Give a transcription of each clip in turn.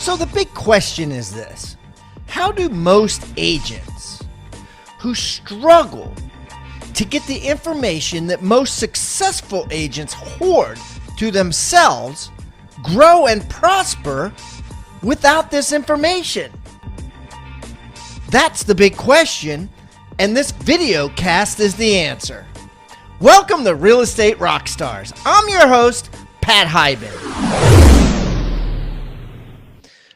So the big question is this: how do most agents who struggle to get the information that most successful agents hoard to themselves grow and prosper without this information? That's the big question, and this video cast is the answer. Welcome to Real Estate Rockstars. I'm your host, Pat Hiban.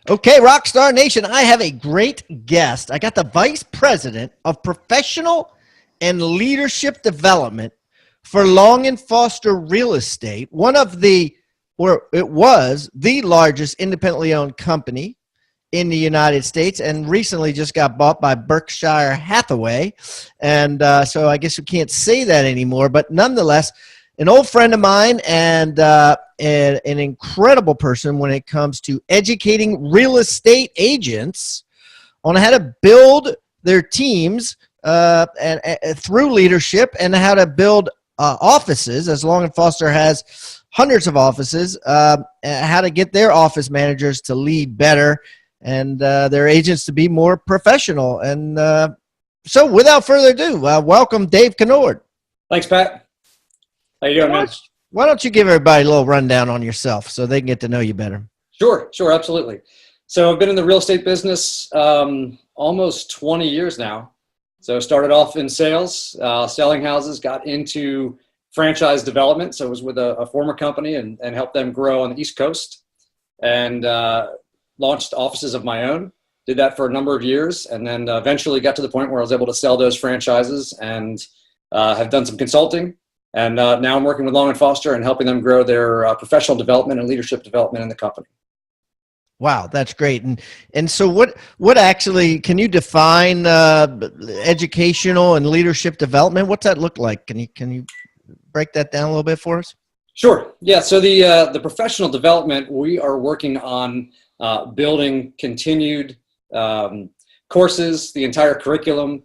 Okay, Rockstar Nation, I have a great guest. I got the Vice President of Professional and Leadership Development for Long & Foster Real Estate, it was the largest independently owned company in the United States, and recently just got bought by Berkshire Hathaway. And so I guess we can't say that anymore, but nonetheless, an old friend of mine and an incredible person when it comes to educating real estate agents on how to build their teams and through leadership, and how to build offices, as Long & Foster has hundreds of offices, how to get their office managers to lead better and their agents to be more professional. And so without further ado, welcome Dave Kennord. Thanks, Pat. How you doing, man? Why don't you give everybody a little rundown on yourself so they can get to know you better? Sure, absolutely. So I've been in the real estate business almost 20 years now. So started off in sales, selling houses, got into franchise development. So I was with a former company and helped them grow on the East Coast, and launched offices of my own. Did that for a number of years, and then eventually got to the point where I was able to sell those franchises, and have done some consulting. And now I'm working with Long & Foster and helping them grow their professional development and leadership development in the company. You that's great. And so what actually, can you define educational and leadership development? What's that look like? Can you break that down a little bit for us? Sure. Yeah. So the professional development, we are working on building continued courses, the entire curriculum.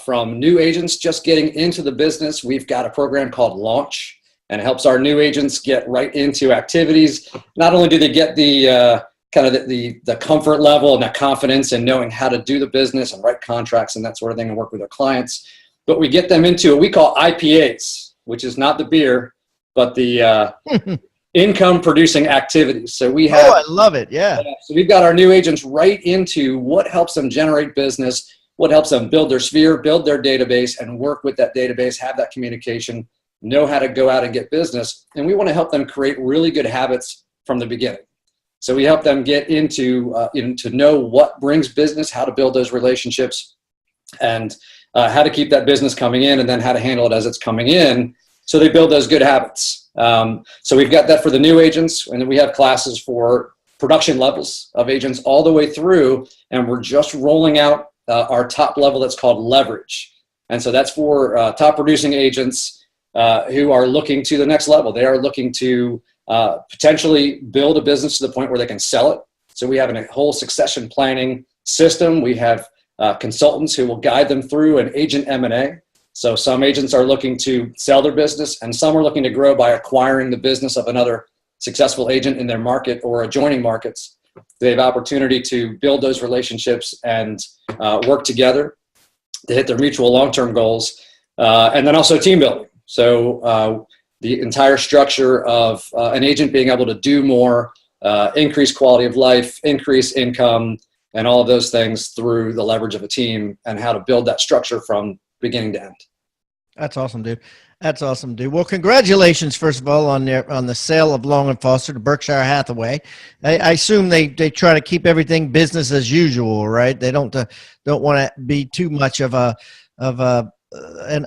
From new agents just getting into the business, we've got a program called Launch, and it helps our new agents get right into activities. Not only do they get the the comfort level and the confidence in knowing how to do the business and write contracts and that sort of thing and work with their clients, but we get them into what we call IPAs, which is not the beer, but the income producing activities. So we have, I love it. Yeah. So we've got our new agents right into what helps them generate business, what helps them build their sphere, build their database, and work with that database, have that communication, know how to go out and get business. And we want to help them create really good habits from the beginning. So we help them get into, to know what brings business, how to build those relationships, and how to keep that business coming in, and then how to handle it as it's coming in, so they build those good habits. So we've got that for the new agents, and then we have classes for production levels of agents all the way through, and we're just rolling out our top level that's called Leverage. And so that's for top producing agents who are looking to the next level. They are looking to potentially build a business to the point where they can sell it. So we have a whole succession planning system. We have consultants who will guide them through an agent M&A. So some agents are looking to sell their business, and some are looking to grow by acquiring the business of another successful agent in their market or adjoining markets. They have opportunity to build those relationships and work together to hit their mutual long-term goals, and then also team building. So the entire structure of an agent being able to do more, increase quality of life, increase income, and all of those things through the leverage of a team, and how to build that structure from beginning to end. That's awesome, dude. That's awesome, dude. Well, congratulations, first of all, on the sale of Long & Foster to Berkshire Hathaway. I assume they try to keep everything business as usual, right? They don't want to be too much of an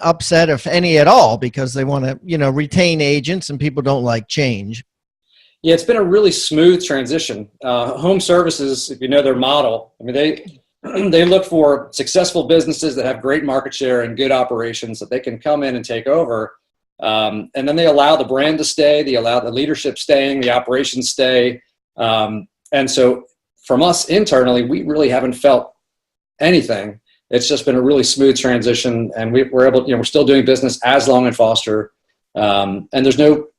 upset, if any at all, because they want to retain agents, and people don't like change. Yeah, it's been a really smooth transition. Home Services, if you know their model, I mean they look for successful businesses that have great market share and good operations that they can come in and take over. And then they allow the brand to stay, they allow the leadership staying, the operations stay. And so from us internally, we really haven't felt anything. It's just been a really smooth transition, and we're able, we're still doing business as Long & Foster. And there's no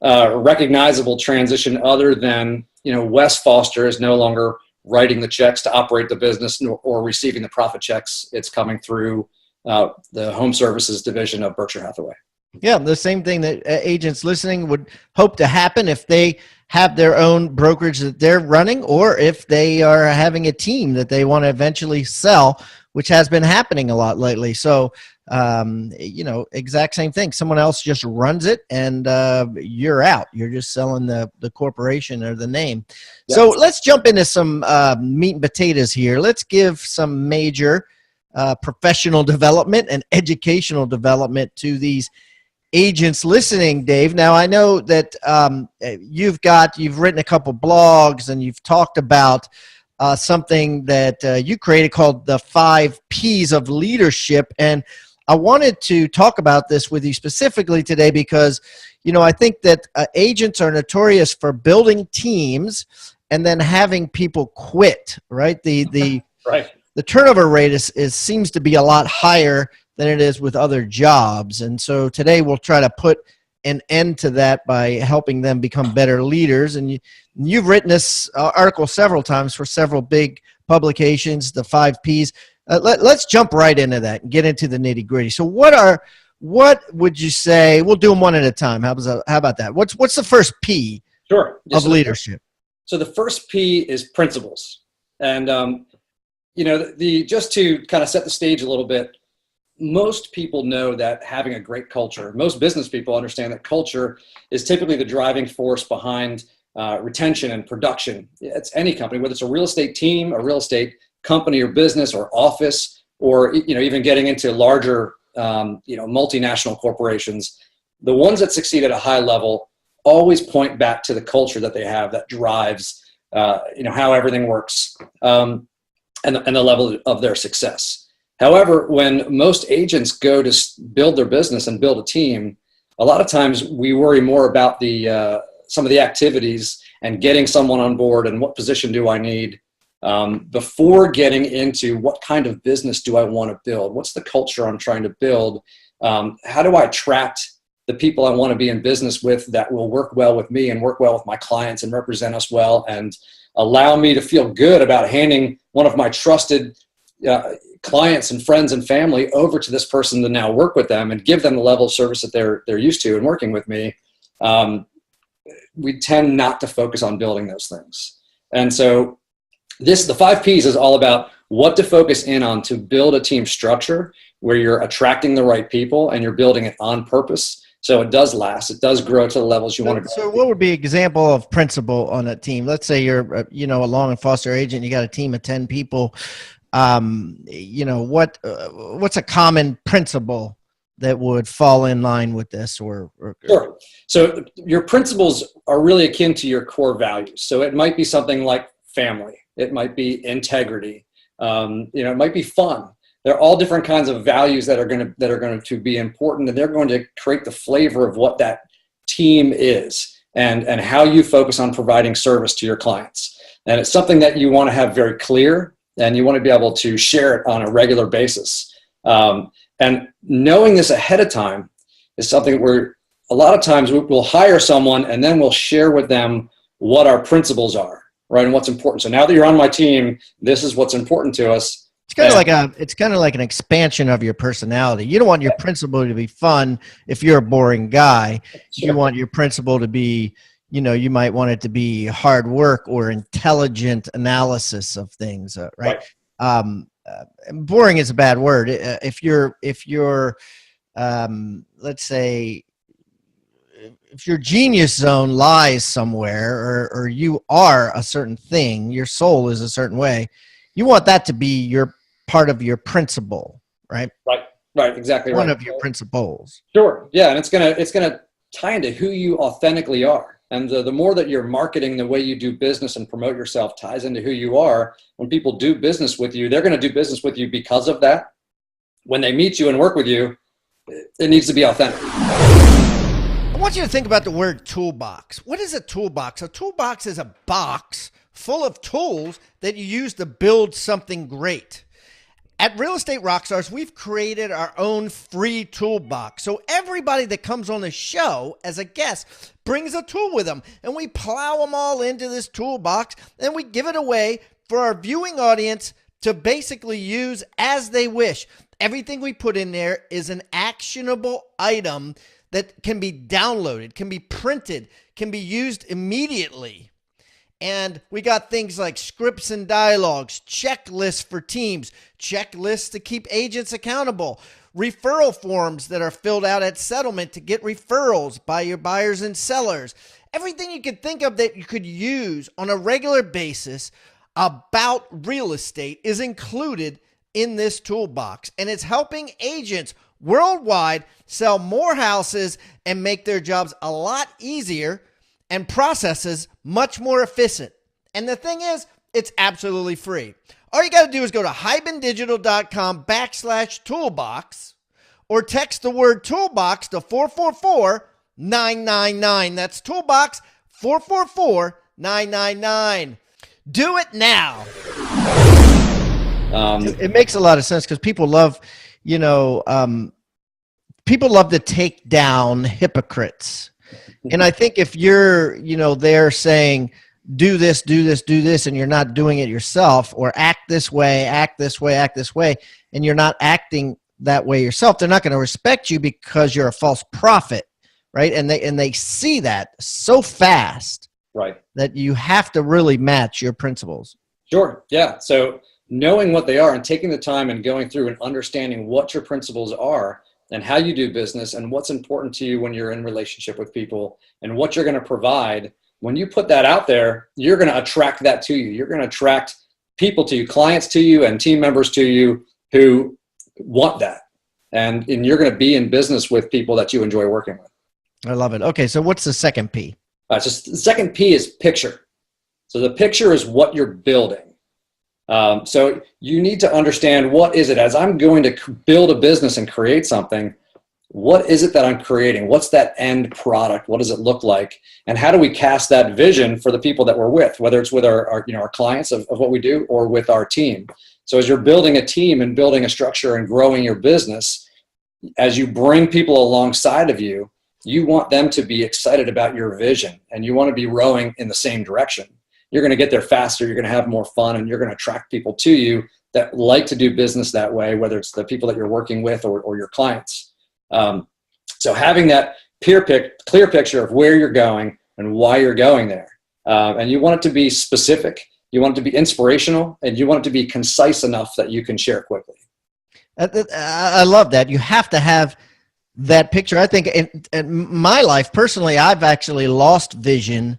recognizable transition other than, Wes Foster is no longer writing the checks to operate the business or receiving the profit checks. It's coming through the home services division of Berkshire Hathaway. Yeah, the same thing that agents listening would hope to happen if they have their own brokerage that they're running, or if they are having a team that they want to eventually sell, which has been happening a lot lately. So, exact same thing. Someone else just runs it, and you're out. You're just selling the corporation or the name. Yeah. So let's jump into some meat and potatoes here. Let's give some major professional development and educational development to these agents listening, Dave. Now, I know that you've written a couple blogs, and you've talked about something that you created called the 5 Ps of leadership. And I wanted to talk about this with you specifically today because, I think that agents are notorious for building teams and then having people quit, right? Right. The turnover rate seems to be a lot higher than it is with other jobs. And so today we'll try to put an end to that by helping them become better leaders. And you've written this article several times for several big publications, the 5 Ps. Let's jump right into that and get into the nitty gritty. So what would you say? We'll do them one at a time. How about that? What's the first P of leadership? So the first P is principles. And, just to kind of set the stage a little bit, most people know that having a great culture, most business people understand that culture is typically the driving force behind retention and production. It's any company, whether it's a real estate team, a real estate company or business or office, or even getting into larger multinational corporations. The ones that succeed at a high level always point back to the culture that they have that drives how everything works and the level of their success. However, when most agents go to build their business and build a team, a lot of times we worry more about some of the activities and getting someone on board and what position do I need before getting into what kind of business do I want to build? What's the culture I'm trying to build? How do I attract the people I want to be in business with that will work well with me and work well with my clients and represent us well and allow me to feel good about handing one of my trusted clients and friends and family over to this person to now work with them and give them the level of service that they're used to in working with me. We tend not to focus on building those things. And so the 5 Ps is all about what to focus in on to build a team structure where you're attracting the right people and you're building it on purpose. So it does last. It does grow to the levels you want to go. So what would be an example of principle on a team? Let's say you're, a Long and Foster agent, you got a team of 10 people. What's a common principle that would fall in line with this? Sure. So your principles are really akin to your core values. So it might be something like family. It might be integrity. It might be fun. They're all different kinds of values that are going to be important, and they're going to create the flavor of what that team is and how you focus on providing service to your clients. And it's something that you want to have very clear, and you want to be able to share it on a regular basis. And knowing this ahead of time is something where a lot of times we'll hire someone and then we'll share with them what our principles are, right, and what's important. So now that you're on my team, this is what's important to us. It's kind of like an expansion of your personality. You don't want your principle to be fun if you're a boring guy. Sure. You want your principle to be, you might want it to be hard work or intelligent analysis of things, right? Boring is a bad word. If you're let's say, if your genius zone lies somewhere, or you are a certain thing, your soul is a certain way, you want that to be your part of your principle, right? Right, exactly. One of your principles. Sure, yeah, and it's gonna tie into who you authentically are. And the more that you're marketing, the way you do business and promote yourself ties into who you are. When people do business with you, they're going to do business with you because of that. When they meet you and work with you, it needs to be authentic. I want you to think about the word toolbox. What is a toolbox? A toolbox is a box full of tools that you use to build something great. At Real Estate Rockstars, we've created our own free toolbox. So everybody that comes on the show as a guest brings a tool with them, and we plow them all into this toolbox, and we give it away for our viewing audience to basically use as they wish. Everything we put in there is an actionable item that can be downloaded, can be printed, can be used immediately. And we got things like scripts and dialogues, checklists for teams, checklists to keep agents accountable, referral forms that are filled out at settlement to get referrals by your buyers and sellers. Everything you could think of that you could use on a regular basis about real estate is included in this toolbox. And it's helping agents worldwide sell more houses and make their jobs a lot easier and processes much more efficient. And the thing is, it's absolutely free. All you got to do is go to hibandigital.com/toolbox or text the word toolbox to 444-999. That's toolbox 444-999. Do it now. It makes a lot of sense because people love, people love to take down hypocrites. And I think if you're, they're saying, do this, and you're not doing it yourself, or act this way, and you're not acting that way yourself, they're not going to respect you because you're a false prophet, right? And they see that so fast, right, that you have to really match your principles. Sure. Yeah. So knowing what they are and taking the time and going through and understanding what your principles are and how you do business and what's important to you when you're in relationship with people and what you're going to provide. When you put that out there, you're going to attract that to you. You're going to attract people to you, clients to you, and team members to you who want that. And you're going to be in business with people that you enjoy working with. I love it. Okay. So what's the second P? Just the second P is picture. So the picture is what you're building. So you need to understand, what is it as I'm going to build a business and create something? What is it that I'm creating? What's that end product? What does it look like? And how do we cast that vision for the people that we're with, whether it's with our clients of what we do or with our team? So as you're building a team and building a structure and growing your business, as you bring people alongside of you, you want them to be excited about your vision and you want to be rowing in the same direction. You're going to get there faster, you're going to have more fun, and you're going to attract people to you that like to do business that way, whether it's the people that you're working with or your clients. So having that clear picture of where you're going and why you're going there. And you want it to be specific, you want it to be inspirational, and you want it to be concise enough that you can share quickly. I love that. You have to have that picture. I think in my life, personally, I've actually lost vision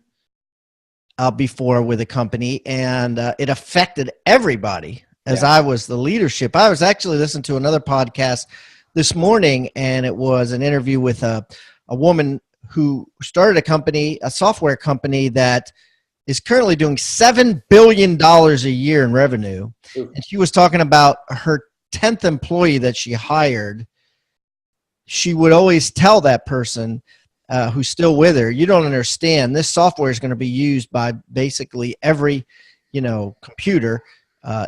before with a company, and it affected everybody as I was the leadership. I was actually listening to another podcast this morning, and it was an interview with a woman who started a company, a software company that is currently doing $7 billion a year in revenue. And she was talking about her 10th employee that she hired. She would always tell that person who's still with her, you don't understand, this software is going to be used by basically every, computer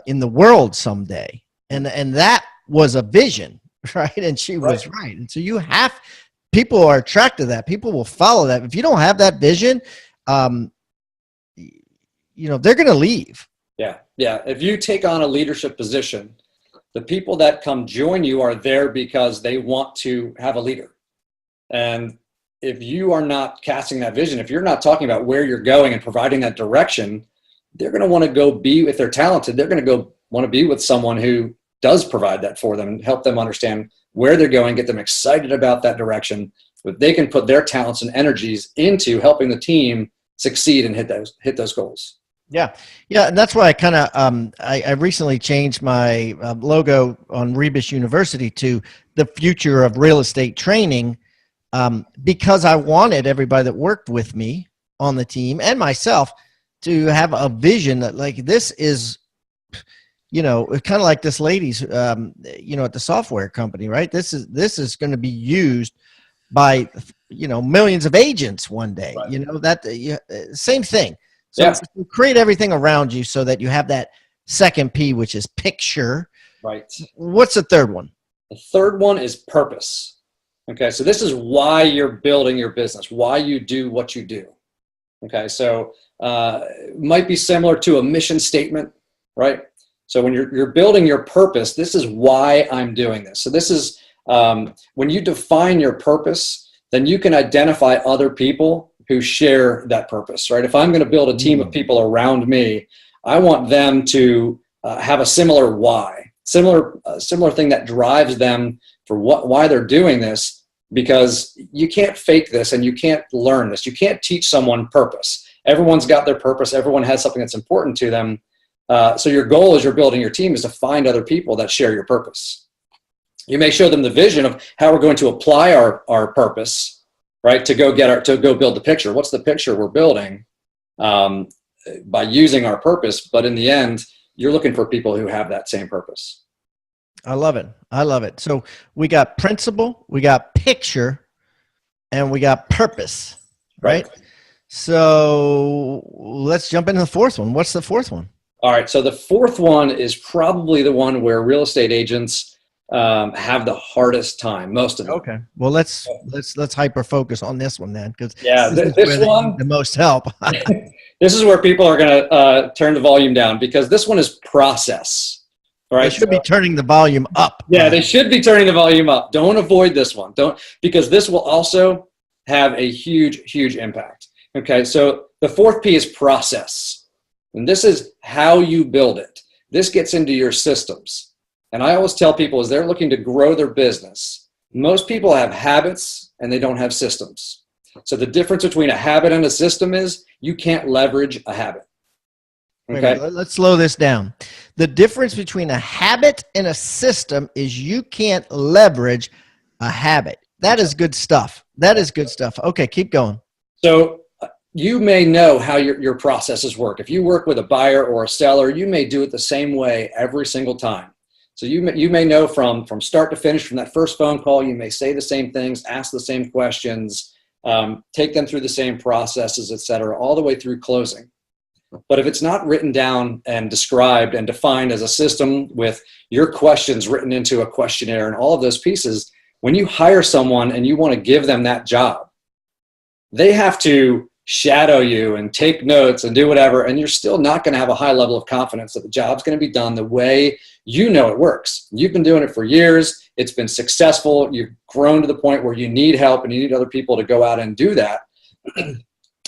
in the world someday. And that was a vision, right? And she was right. And so people are attracted to that. People will follow that. If you don't have that vision, they're going to leave. Yeah. Yeah. If you take on a leadership position, the people that come join you are there because they want to have a leader. And if you are not casting that vision, if you're not talking about where you're going and providing that direction, they're going to want to go be, if they're talented, they're going to go want to be with someone who does provide that for them and help them understand where they're going, get them excited about that direction, but they can put their talents and energies into helping the team succeed and hit those goals. Yeah. Yeah. And that's why I kind of, I recently changed my logo on Rebus University to the future of real estate training, because I wanted everybody that worked with me on the team and myself to have a vision that, like, this is, kind of like this lady's, at the software company, right? This is going to be used by, millions of agents one day, right. Same thing. So create everything around you so that you have that second P, which is picture. Right. What's the third one? The third one is purpose. Okay, so this is why you're building your business, why you do what you do. Okay, so it might be similar to a mission statement, right? So when you're building your purpose, this is why I'm doing this. So this is when you define your purpose, then you can identify other people who share that purpose, right? If I'm going to build a team of people around me, I want them to have a similar why, similar thing that drives them for why they're doing this, because you can't fake this and you can't learn this. You can't teach someone purpose. Everyone's got their purpose. Everyone has something that's important to them. So your goal as you're building your team is to find other people that share your purpose. You may show them the vision of how we're going to apply our purpose, right? To go build the picture. What's the picture we're building by using our purpose? But in the end, you're looking for people who have that same purpose. I love it. I love it. So we got principle, we got picture, and we got purpose, right? So let's jump into the fourth one. What's the fourth one? All right. So the fourth one is probably the one where real estate agents have the hardest time, most of them. Okay. Well, let's hyper focus on this one then, because this one the most help. This is where people are going to turn the volume down, because this one is process. Right? They should be turning the volume up. Yeah, they should be turning the volume up. Don't avoid this one. Because this will also have a huge impact. Okay, so the fourth P is process. And this is how you build it. This gets into your systems. And I always tell people, as they're looking to grow their business, most people have habits and they don't have systems. So the difference between a habit and a system is you can't leverage a habit. Okay. Wait, let's slow this down. The difference between a habit and a system is you can't leverage a habit. That is good stuff. That is good stuff. Okay, keep going. So you may know how your processes work. If you work with a buyer or a seller, you may do it the same way every single time. So you may know from start to finish, from that first phone call, you may say the same things, ask the same questions, take them through the same processes, et cetera, all the way through closing. But if it's not written down and described and defined as a system with your questions written into a questionnaire and all of those pieces, when you hire someone and you want to give them that job, they have to shadow you and take notes and do whatever, and you're still not going to have a high level of confidence that the job's going to be done the way you know it works. You've been doing it for years. It's been successful. You've grown to the point where you need help and you need other people to go out and do that.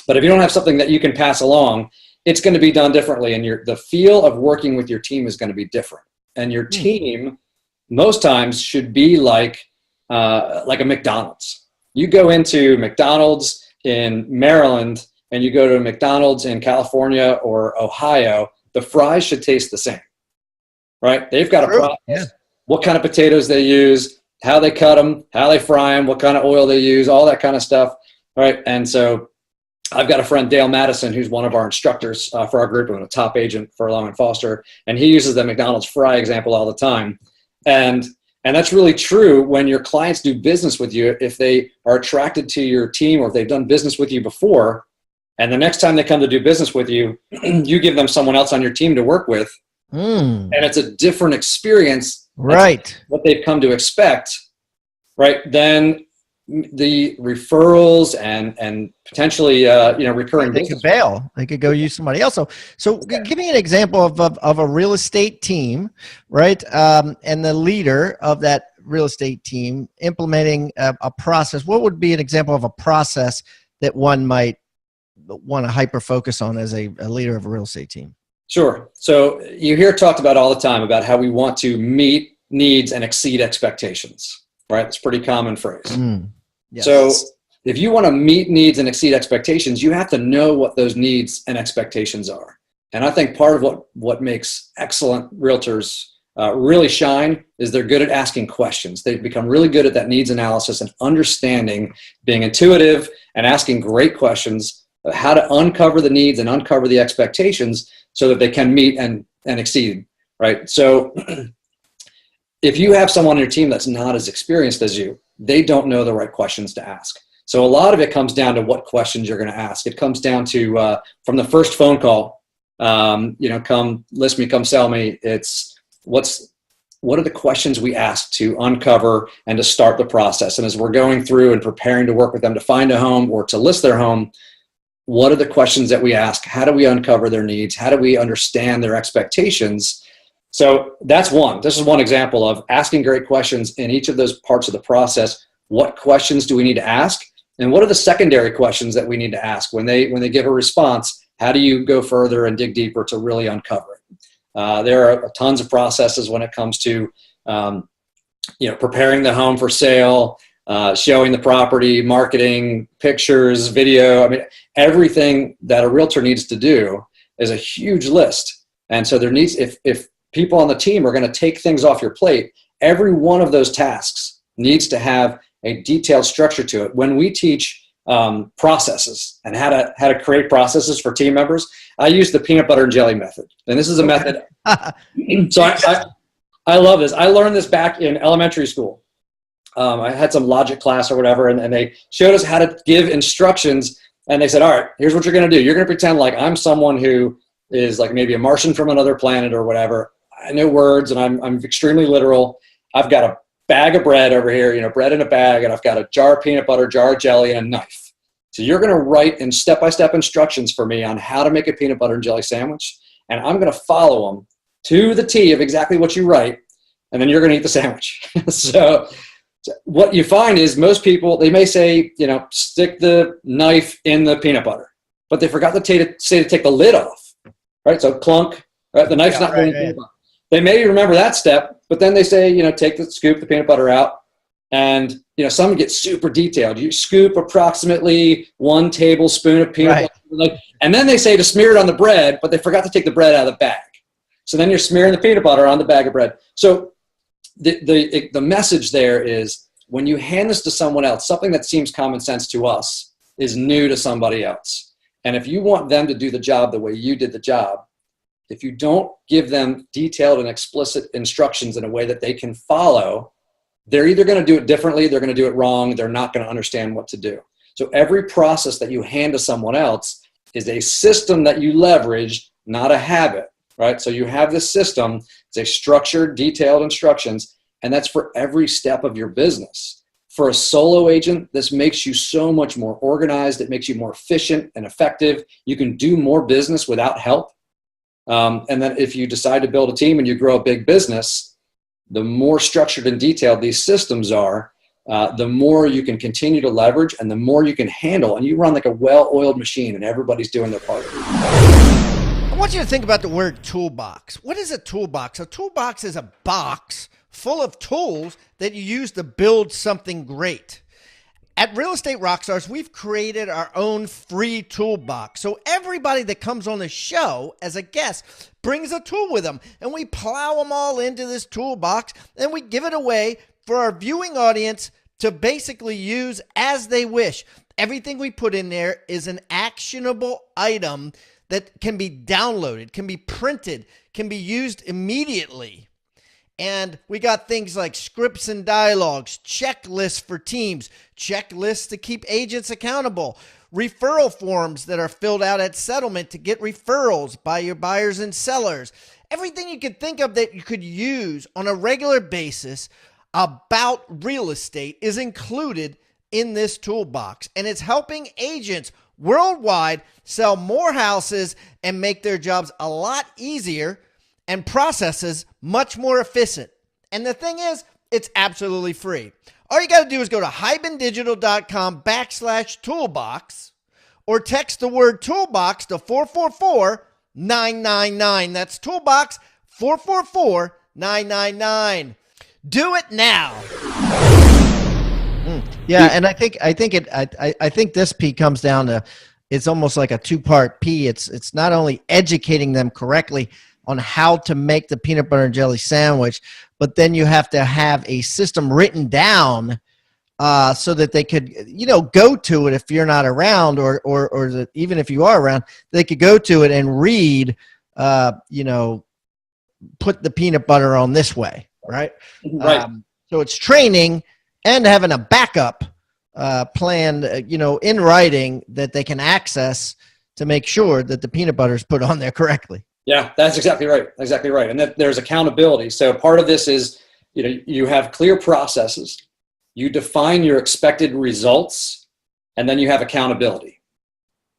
But if you don't have something that you can pass along, it's going to be done differently, and the feel of working with your team is going to be different. And your team, most times, should be like a McDonald's. You go into McDonald's in Maryland and you go to a McDonald's in California or Ohio, the fries should taste the same, right? They've got a process, what kind of potatoes they use, how they cut them, how they fry them, what kind of oil they use, all that kind of stuff, right? And so I've got a friend, Dale Madison, who's one of our instructors for our group and a top agent for Long & Foster, and he uses the McDonald's fry example all the time. And that's really true when your clients do business with you. If they are attracted to your team or if they've done business with you before, and the next time they come to do business with you, you give them someone else on your team to work with, and it's a different experience, right? What they've come to expect, right? Then the referrals and potentially recurring they business. could bail. They could go use somebody else. So give me an example of a real estate team, right? And the leader of that real estate team implementing a process. What would be an example of a process that one might want to hyper focus on as a leader of a real estate team? Sure. So you hear talked about all the time about how we want to meet needs and exceed expectations, right? It's a pretty common phrase. Yes. So if you want to meet needs and exceed expectations, you have to know what those needs and expectations are. And I think part of what makes excellent realtors really shine is they're good at asking questions. They've become really good at that needs analysis and understanding, being intuitive and asking great questions, how to uncover the needs and uncover the expectations so that they can meet and exceed, right? So if you have someone on your team that's not as experienced as you, they don't know the right questions to ask. So a lot of it comes down to what questions you're going to ask. It comes down to from the first phone call, come list me, come sell me. It's what's what are the questions we ask to uncover and to start the process? And as we're going through and preparing to work with them to find a home or to list their home, what are the questions that we ask? How do we uncover their needs? How do we understand their expectations? So that's one. This is one example of asking great questions in each of those parts of the process. What questions do we need to ask? And what are the secondary questions that we need to ask? When they give a response, how do you go further and dig deeper to really uncover it? There are tons of processes when it comes to preparing the home for sale, showing the property, marketing, pictures, video. I mean, everything that a realtor needs to do is a huge list. And so there needs, if people on the team are going to take things off your plate, every one of those tasks needs to have a detailed structure to it. When we teach processes and how to create processes for team members, I use the peanut butter and jelly method. And this is a method. So I love this. I learned this back in elementary school. I had some logic class or whatever, and they showed us how to give instructions. And they said, all right, here's what you're going to do. You're going to pretend like I'm someone who is like maybe a Martian from another planet or whatever. I know words, and I'm extremely literal. I've got a bag of bread over here, bread in a bag, and I've got a jar of peanut butter, jar of jelly, and a knife. So you're going to write in step-by-step instructions for me on how to make a peanut butter and jelly sandwich, and I'm going to follow them to the T of exactly what you write, and then you're going to eat the sandwich. So what you find is most people, they may say, stick the knife in the peanut butter, but they forgot to say to take the lid off, right? So clunk, right? The knife's not going in the peanut butter. They may remember that step, but then they say, scoop the peanut butter out, and some get super detailed. You scoop approximately 1 tablespoon of peanut butter, and then they say to smear it on the bread, but they forgot to take the bread out of the bag. So then you're smearing the peanut butter on the bag of bread. So the message there is, when you hand this to someone else, something that seems common sense to us is new to somebody else. And if you want them to do the job the way you did the job, if you don't give them detailed and explicit instructions in a way that they can follow, they're either going to do it differently, they're going to do it wrong, they're not going to understand what to do. So every process that you hand to someone else is a system that you leverage, not a habit, right? So you have this system, it's a structured, detailed instructions, and that's for every step of your business. For a solo agent, this makes you so much more organized. It makes you more efficient and effective. You can do more business without help. And then if you decide to build a team and you grow a big business, the more structured and detailed these systems are, the more you can continue to leverage and the more you can handle. And you run like a well-oiled machine and everybody's doing their part. I want you to think about the word toolbox. What is a toolbox? A toolbox is a box full of tools that you use to build something great. At Real Estate Rockstars, we've created our own free toolbox. So everybody that comes on the show as a guest brings a tool with them, and we plow them all into this toolbox, and we give it away for our viewing audience to basically use as they wish. Everything we put in there is an actionable item that can be downloaded, can be printed, can be used immediately. And we got things like scripts and dialogues, checklists for teams, checklists to keep agents accountable, referral forms that are filled out at settlement to get referrals by your buyers and sellers. Everything you could think of that you could use on a regular basis about real estate is included in this toolbox. And it's helping agents worldwide sell more houses and make their jobs a lot easier and processes much more efficient. And the thing is, it's absolutely free. All you got to do is go to hibandigital.com/toolbox or text the word toolbox to 444-999. That's toolbox 444-999. Do it now. Yeah, and I think this P comes down to, it's almost like a two-part P. It's not only educating them correctly on how to make the peanut butter and jelly sandwich, but then you have to have a system written down so that they could, go to it if you're not around, or that even if you are around, they could go to it and read, put the peanut butter on this way, right? Right. So it's training and having a backup plan, in writing that they can access to make sure that the peanut butter is put on there correctly. Yeah, that's exactly right. Exactly right. And that there's accountability. So part of this is, you have clear processes, you define your expected results, and then you have accountability.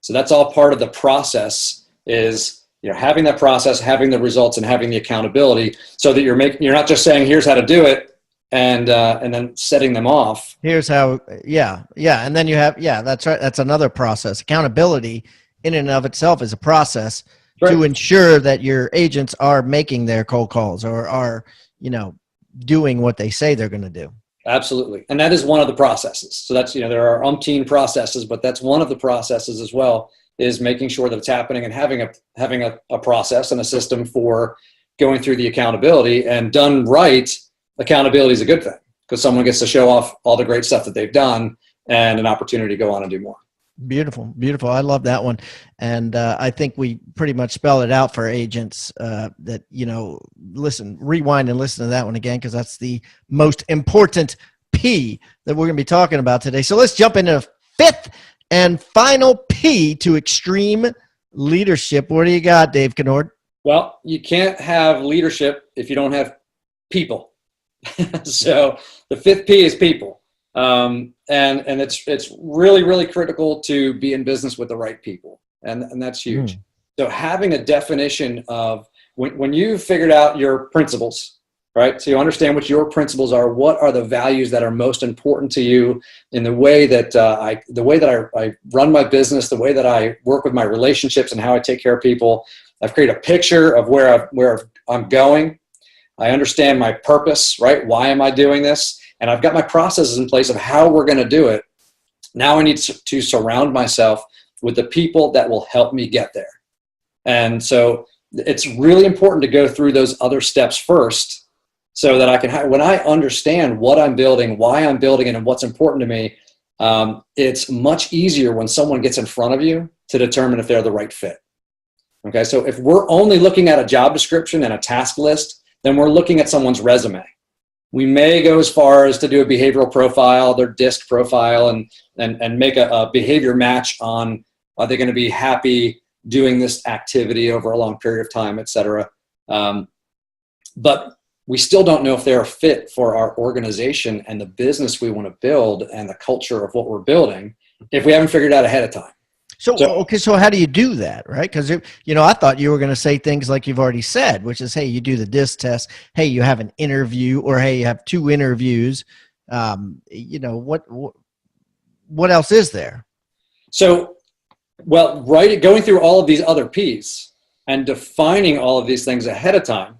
So that's all part of the process is, having that process, having the results, and having the accountability, so that you're not just saying, here's how to do it, and then setting them off. Here's how, yeah. And then you have, that's right. That's another process. Accountability in and of itself is a process to ensure that your agents are making their cold calls or are, doing what they say they're going to do. Absolutely. And that is one of the processes. So that's, there are umpteen processes, but that's one of the processes as well, is making sure that it's happening and having a process and a system for going through the accountability. And done right, accountability is a good thing, because someone gets to show off all the great stuff that they've done and an opportunity to go on and do more. Beautiful. I love that one. And I think we pretty much spell it out for agents that, listen, rewind and listen to that one again, because that's the most important P that we're going to be talking about today. So let's jump into the fifth and final P to extreme leadership. What do you got, Dave Kennord? Well, you can't have leadership if you don't have people. So the fifth P is people. And it's really, really critical to be in business with the right people. And that's huge. So having a definition of when you figured out your principles, right? So you understand what your principles are, what are the values that are most important to you in the way that I run my business, the way that I work with my relationships and how I take care of people. I've created a picture of where I'm going. I understand my purpose, right? Why am I doing this? And I've got my processes in place of how we're going to do it. Now I need to surround myself with the people that will help me get there. And so it's really important to go through those other steps first, so that I can, when I understand what I'm building, why I'm building it, and what's important to me, it's much easier when someone gets in front of you to determine if they're the right fit. Okay, so if we're only looking at a job description and a task list, then we're looking at someone's resume. We may go as far as to do a behavioral profile, their DISC profile, and make a behavior match on, are they going to be happy doing this activity over a long period of time, et cetera. But we still don't know if they're a fit for our organization and the business we want to build and the culture of what we're building if we haven't figured it out ahead of time. So how do you do that, right? Because, I thought you were going to say things like you've already said, which is, hey, you do the DISC test. Hey, you have an interview, or hey, you have 2 interviews. What else is there? So, going through all of these other P's and defining all of these things ahead of time.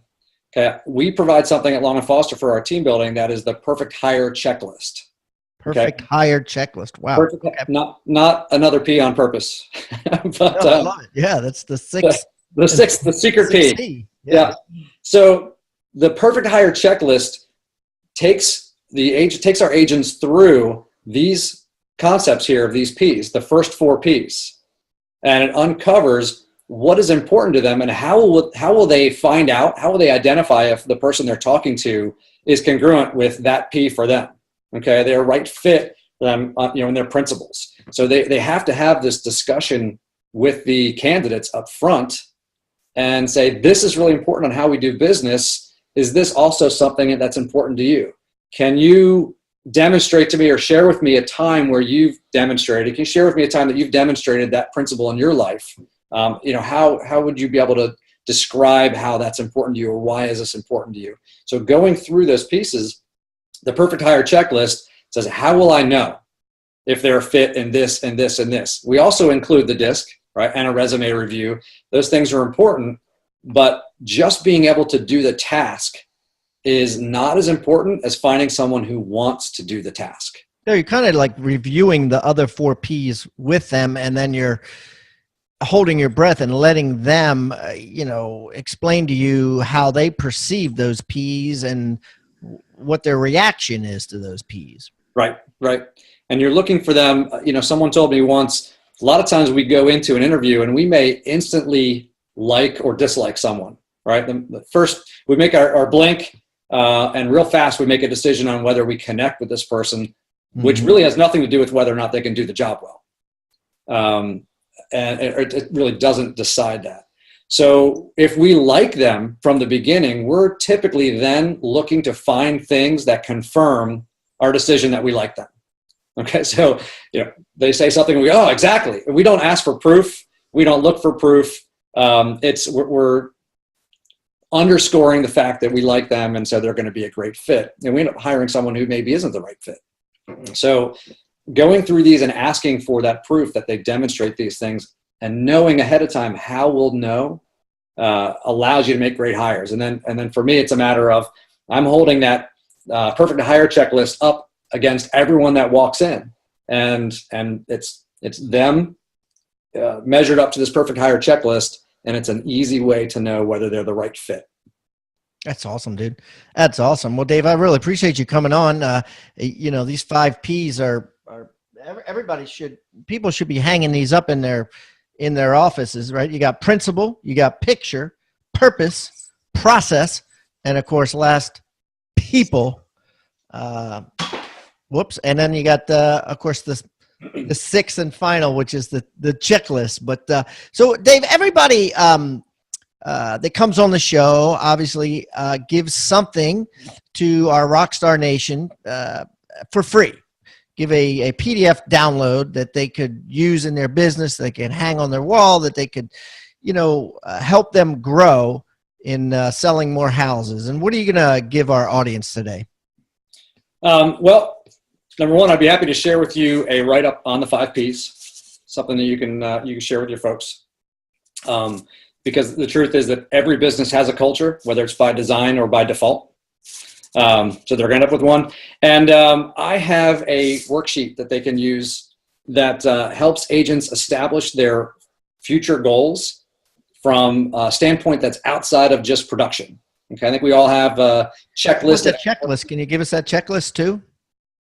Okay, we provide something at Long & Foster for our team building that is the perfect hire checklist. Perfect hire checklist. Wow. Perfect, not another P on purpose. But I love it. Yeah, that's the sixth. The secret P. Yeah. So the perfect hire checklist takes our agents through these concepts here of these P's, the first 4 P's, and it uncovers what is important to them and how will they find out, how will they identify if the person they're talking to is congruent with that P for them. Okay, they're a right fit for them, in their principles. So they have to have this discussion with the candidates up front and say, this is really important on how we do business. Is this also something that's important to you? Can you demonstrate to me or share with me a time where you've demonstrated? Can you share with me a time that you've demonstrated that principle in your life? How would you be able to describe how that's important to you, or why is this important to you? So going through those pieces, the perfect hire checklist says, how will I know if they're a fit in this and this and this? We also include the DISC, right, and a resume review. Those things are important, but just being able to do the task is not as important as finding someone who wants to do the task. So you're kind of like reviewing the other 4 P's with them, and then you're holding your breath and letting them, explain to you how they perceive those P's and what their reaction is to those P's. Right. And you're looking for them. Someone told me once, a lot of times we go into an interview and we may instantly like or dislike someone, right? The first, we make our blink, and real fast we make a decision on whether we connect with this person, which really has nothing to do with whether or not they can do the job well. And it really doesn't decide that. So if we like them from the beginning, we're typically then looking to find things that confirm our decision that we like them. Okay, so they say something, and we go, oh, exactly. We don't ask for proof. We don't look for proof. We're underscoring the fact that we like them, and so they're going to be a great fit. And we end up hiring someone who maybe isn't the right fit. So going through these and asking for that proof that they demonstrate these things and knowing ahead of time how we'll know allows you to make great hires. And then for me, it's a matter of I'm holding that perfect hire checklist up against everyone that walks in, and it's them measured up to this perfect hire checklist, and it's an easy way to know whether they're the right fit. That's awesome, dude. That's awesome. Well, Dave, I really appreciate you coming on. These 5 Ps are people should be hanging these up in their offices, right? You got principle, you got picture, purpose, process, and of course, last, people. And then you got of course the 6th and final, which is the checklist. But so Dave, everybody that comes on the show obviously gives something to our Rockstar Nation for free. Give a PDF download that they could use in their business, they can hang on their wall, that they could, help them grow in selling more houses. And what are you going to give our audience today? Well, number one, I'd be happy to share with you a write-up on the 5 Ps, something that you can share with your folks. Because the truth is that every business has a culture, whether it's by design or by default. So they're going to end up with one. And I have a worksheet that they can use that helps agents establish their future goals from a standpoint that's outside of just production. Okay, I think we all have a checklist. What's that checklist? Can you give us that checklist too?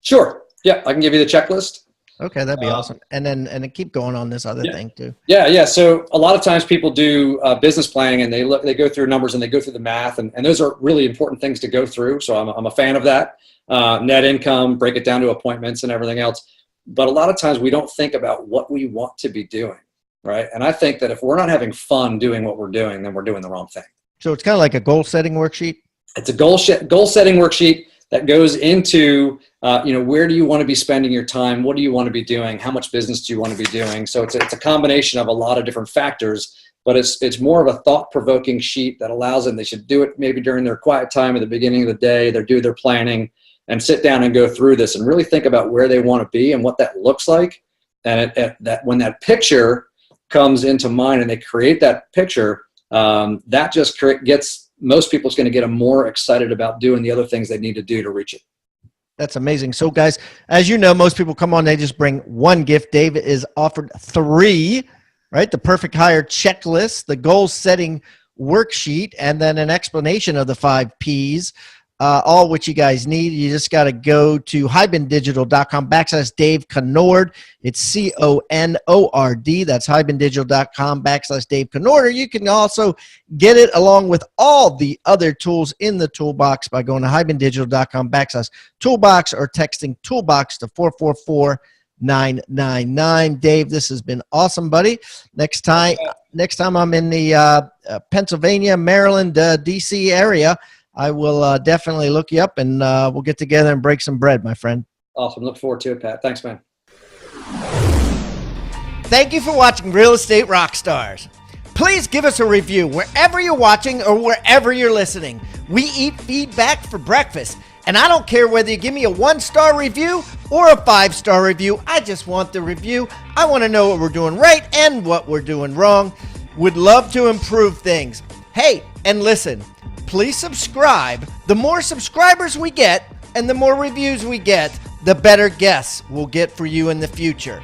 Sure. Yeah, I can give you the checklist. Okay, that'd be awesome. And then keep going on this other thing too. Yeah. So a lot of times people do business planning, and they go through numbers and they go through the math, and those are really important things to go through. So I'm a fan of that. Net income, break it down to appointments and everything else. But a lot of times we don't think about what we want to be doing, right? And I think that if we're not having fun doing what we're doing, then we're doing the wrong thing. So it's kind of like a goal setting worksheet. It's a goal setting worksheet that goes into, where do you want to be spending your time? What do you want to be doing? How much business do you want to be doing? So it's a combination of a lot of different factors, but it's more of a thought-provoking sheet that allows them, they should do it maybe during their quiet time at the beginning of the day, they do their planning, and sit down and go through this and really think about where they want to be and what that looks like. And that when that picture comes into mind and they create that picture, that just gets most people's going to get them more excited about doing the other things they need to do to reach it. That's amazing. So guys, as you know, most people come on, they just bring one gift. Dave is offered 3, right? The perfect hire checklist, the goal setting worksheet, and then an explanation of the 5 Ps, all what you guys need. You just got to go to hibandigital.com/Dave Conord. It's CONORD. That's hibandigital.com/Dave Conord. Or you can also get it along with all the other tools in the toolbox by going to hibandigital.com/toolbox or texting toolbox to 444-999. Dave, this has been awesome, buddy. Next time I'm in the Pennsylvania, Maryland, DC area, I will definitely look you up, and we'll get together and break some bread, my friend. Awesome. Look forward to it, Pat. Thanks, man. Thank you for watching Real Estate Rockstars. Please give us a review wherever you're watching or wherever you're listening. We eat feedback for breakfast, and I don't care whether you give me a 1-star review or a 5-star review. I just want the review. I want to know what we're doing right and what we're doing wrong. Would love to improve things. Hey, and listen, please subscribe. The more subscribers we get and the more reviews we get, the better guests we'll get for you in the future.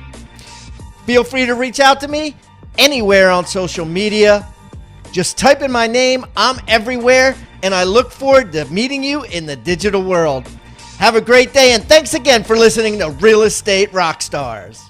Feel free to reach out to me anywhere on social media. Just type in my name. I'm everywhere, and I look forward to meeting you in the digital world. Have a great day, and thanks again for listening to Real Estate Rockstars.